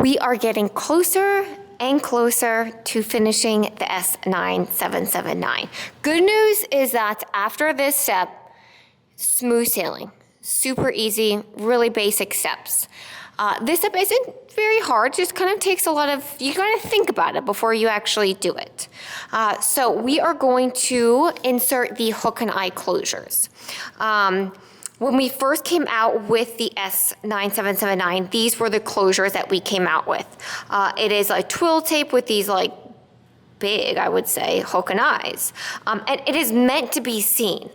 We are getting closer and closer to finishing the S9779. Good news is that after this step, smooth sailing, super easy, really basic steps. This step isn't very hard, just kind of takes a lot of, you gotta think about it before you actually do it. So we are going to insert the hook and eye closures. When we first came out with the S9779, these were the closures that we came out with. It is a twill tape with these like big, I would say, hook and eyes. And it is meant to be seen.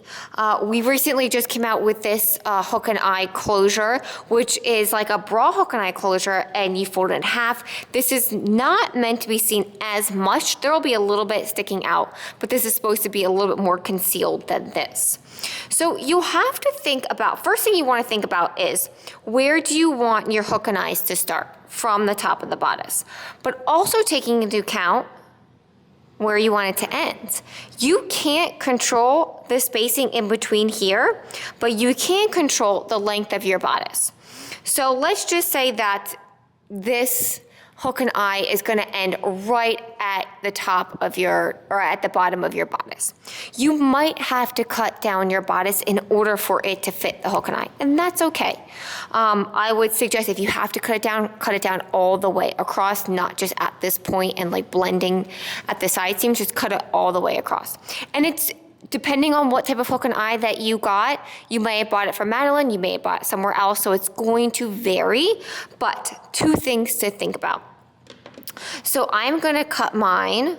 We recently just came out with this hook and eye closure, which is like a bra hook and eye closure, and you fold it in half. This is not meant to be seen as much. There will be a little bit sticking out, but this is supposed to be a little bit more concealed than this. So you have to think about, first thing you want to think about is, where do you want your hook and eyes to start from the top of the bodice? But also taking into account where you want it to end. You can't control the spacing in between here, but you can control the length of your bodice. So let's just say that this hook and eye is gonna end right at the top of your, or at the bottom of your bodice. You might have to cut down your bodice in order for it to fit the hook and eye, and that's okay. I would suggest if you have to cut it down all the way across, not just at this point and like blending at the side seams, just cut it all the way across. And it's, depending on what type of hook and eye that you got, you may have bought it from Madalynne, you may have bought it somewhere else, so it's going to vary, but two things to think about. So I'm gonna cut mine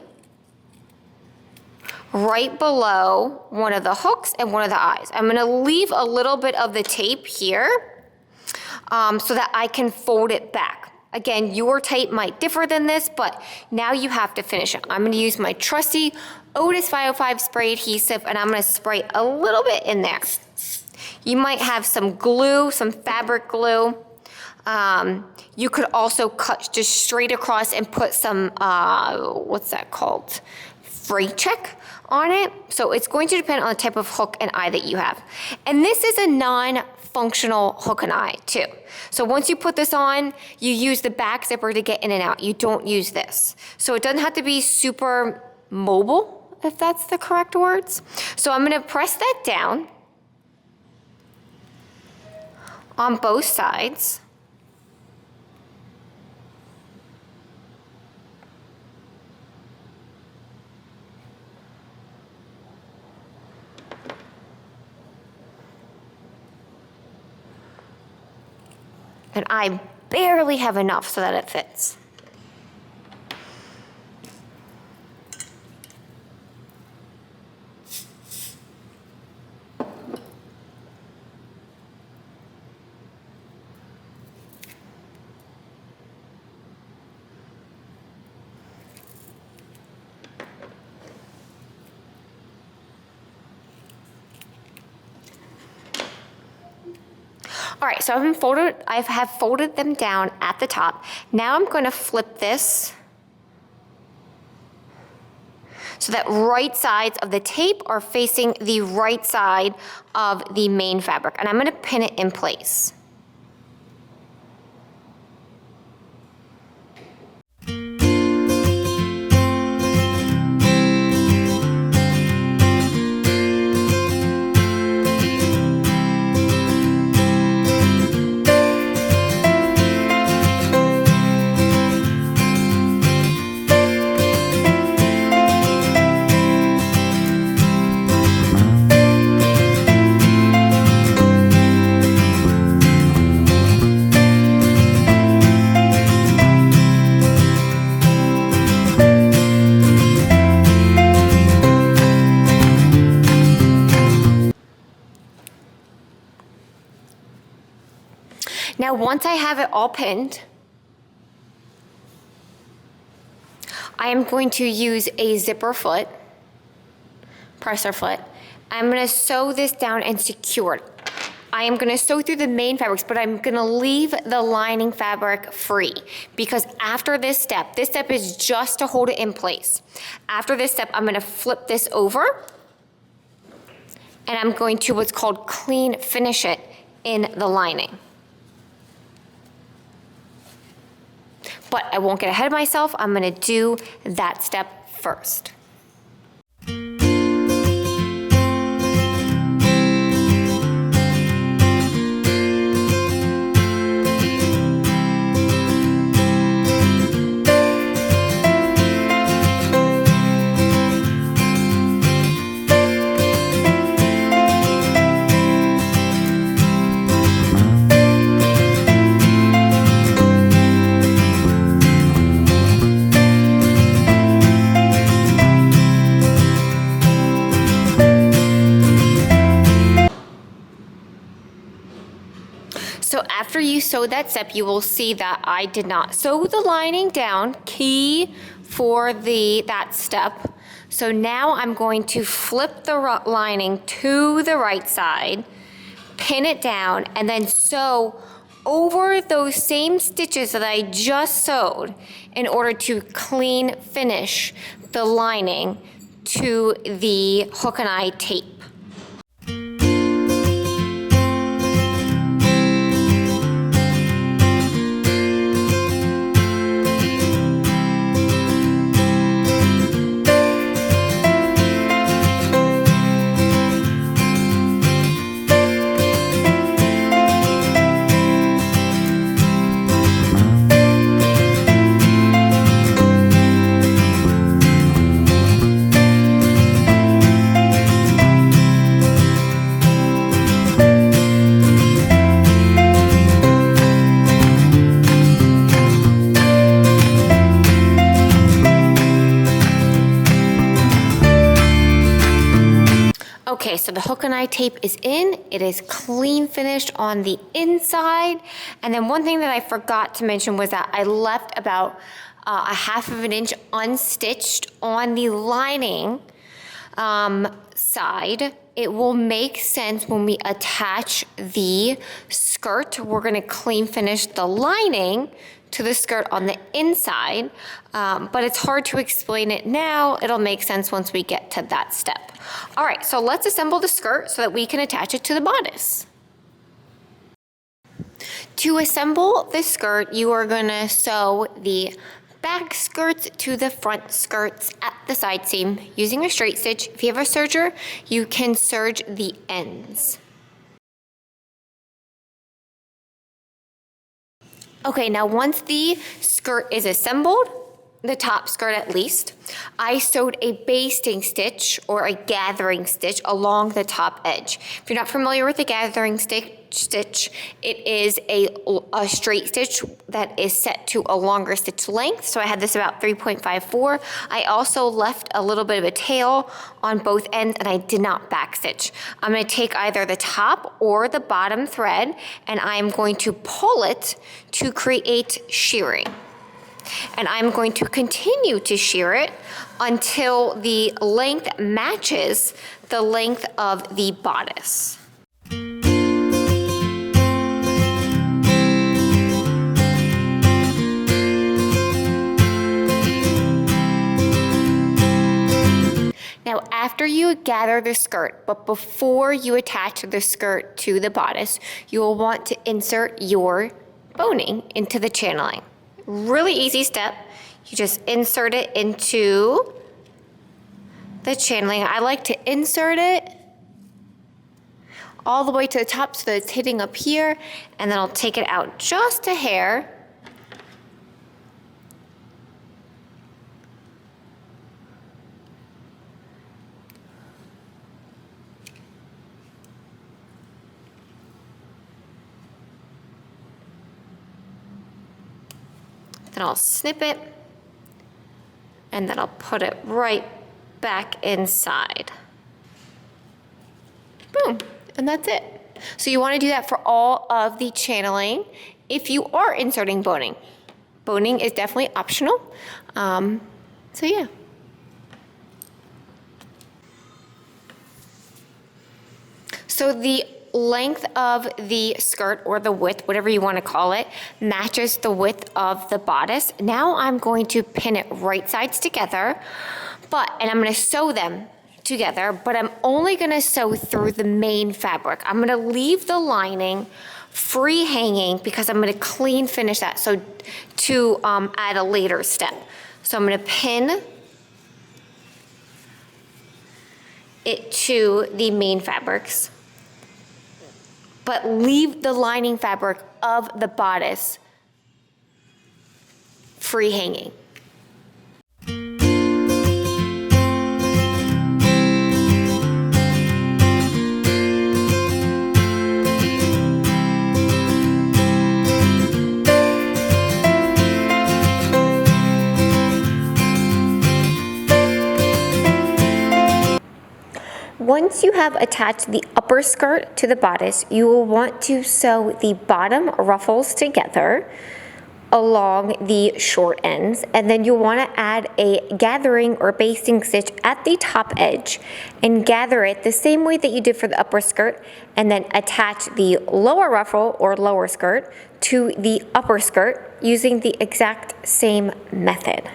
right below one of the hooks and one of the eyes. I'm gonna leave a little bit of the tape here so that I can fold it back. Again, your tape might differ than this, but now you have to finish it. I'm gonna use my trusty Otis 505 spray adhesive, and I'm gonna spray a little bit in there. You might have some glue, some fabric glue. You could also cut just straight across and put some, what's that called? Freight check on it. So it's going to depend on the type of hook and eye that you have. And this is a non-functional hook and eye too. So once you put this on, you use the back zipper to get in and out. You don't use this. So it doesn't have to be super mobile, if that's the correct words. So I'm gonna press that down on both sides. And I barely have enough so that it fits. All right, so I have folded them down at the top. Now I'm going to flip this so that right sides of the tape are facing the right side of the main fabric, and I'm going to pin it in place. Now, once I have it all pinned, I am going to use a zipper foot, presser foot. I'm gonna sew this down and secure it. I am gonna sew through the main fabrics, but I'm gonna leave the lining fabric free, because after this step is just to hold it in place. After this step, I'm gonna flip this over, and I'm going to what's called clean finish it in the lining. But I won't get ahead of myself. I'm gonna do that step first. So after you sew that step, you will see that I did not sew the lining down, key for that step. So now I'm going to flip the lining to the right side, pin it down, and then sew over those same stitches that I just sewed in order to clean finish the lining to the hook and eye tape. Okay, so the hook and eye tape is in. It is clean finished on the inside. And then one thing that I forgot to mention was that I left about a 1/2 inch unstitched on the lining side. It will make sense when we attach the skirt. We're gonna clean finish the lining to the skirt on the inside, but it's hard to explain it now. It'll make sense once we get to that step. All right, so let's assemble the skirt so that we can attach it to the bodice. To assemble the skirt, you are gonna sew the back skirts to the front skirts at the side seam using a straight stitch. If you have a serger, you can serge the ends. Okay, now once the skirt is assembled, the top skirt at least, I sewed a basting stitch or a gathering stitch along the top edge. If you're not familiar with the gathering stitch, it is a straight stitch that is set to a longer stitch length. So I had this about 3.54. I also left a little bit of a tail on both ends and I did not back stitch. I'm gonna take either the top or the bottom thread and I'm going to pull it to create shearing. And I'm going to continue to shear it until the length matches the length of the bodice. Now, after you gather the skirt, but before you attach the skirt to the bodice, you will want to insert your boning into the channeling. Really easy step. You just insert it into the channeling. I like to insert it all the way to the top so that it's hitting up here, and then I'll take it out just a hair. Then I'll snip it, and then I'll put it right back inside. Boom, and that's it. So you want to do that for all of the channeling. If you are inserting boning, boning is definitely optional. So yeah. So the length of the skirt or the width, whatever you want to call it, matches the width of the bodice. Now I'm going to pin it right sides together, and I'm going to sew them together, but I'm only gonna sew through the main fabric. I'm gonna leave the lining free hanging because I'm gonna clean finish that, so to add a later step. So I'm gonna pin it to the main fabrics, but leave the lining fabric of the bodice free hanging. Once you have attached the upper skirt to the bodice, you will want to sew the bottom ruffles together along the short ends, and then you'll want to add a gathering or basting stitch at the top edge and gather it the same way that you did for the upper skirt, and then attach the lower ruffle or lower skirt to the upper skirt using the exact same method.